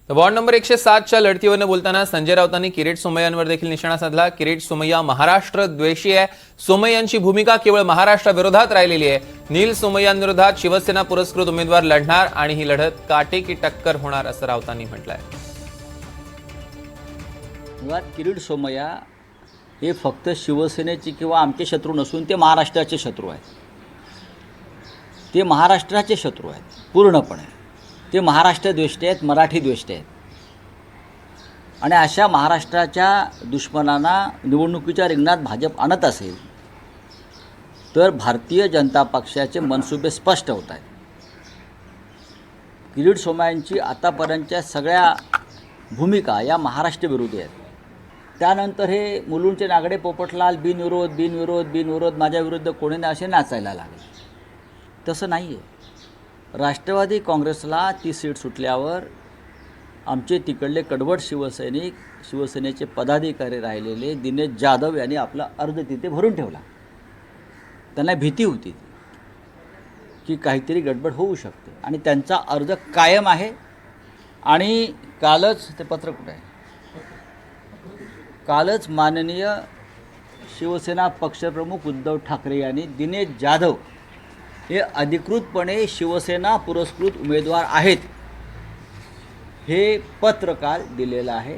Ward number 107च्या लढतीवरनं बोलताना संजय राऊतांनी किरीट सोमय्यांवर देखील निशाणा साधला। किरीट सोमय्या महाराष्ट्र द्वेषी आहे। सोमय्यांची भूमिका केवळ महाराष्ट्राविरोधात राहिलेली आहे। नील सोमय्यांविरोधात शिवसेना पुरस्कृत उमेदवार लढणार आणि ही लढत काटेकी टक्कर होणार असं राऊतांनी म्हटलंय। मुळात किरीट सोमय्या हे फक्त शिवसेनेचे किंवा आमचे शत्रू नसून ते महाराष्ट्राचे शत्रू आहेत। ते महाराष्ट्राचे शत्रू आहेत पूर्णपणे। ते महाराष्ट्र द्वेष्टे आहेत, मराठी द्वेष्टे आहेत। आणि अशा महाराष्ट्राच्या दुश्मनांना निवडणुकीच्या रिंगणात भाजप आणत असेल तर भारतीय जनता पक्षाचे मनसुबे स्पष्ट होत आहेत। किरीट सोमय्यांची आतापर्यंतच्या सगळ्या भूमिका या महाराष्ट्रविरोधी आहेत। त्यानंतर हे मुलुंडचे नागडे पोपटलाल बिनविरोध माझ्याविरुद्ध कोणी नाही असे नाचायला लागले। तसं नाही आहे। राष्ट्रवादी काँग्रेसला ती सीट सुटल्यावर आमचे तिकडले कडवट शिवसेनेचे पदाधिकारी राहिलेले दिनेश जाधव यांनी आपला अर्ज तिथे भरून ठेवला। त्यांना भीती होती की काहीतरी गडबड होऊ शकते आणि त्यांचा अर्ज कायम आहे। आणि कालच ते पत्र कुठे आहे, कालच माननीय शिवसेना पक्षप्रमुख उद्धव ठाकरे यांनी दिनेश जाधव हे अधिकृतपणे शिवसेना पुरस्कृत उमेदवार आहेत हे पत्र काल दिलेलं आहे।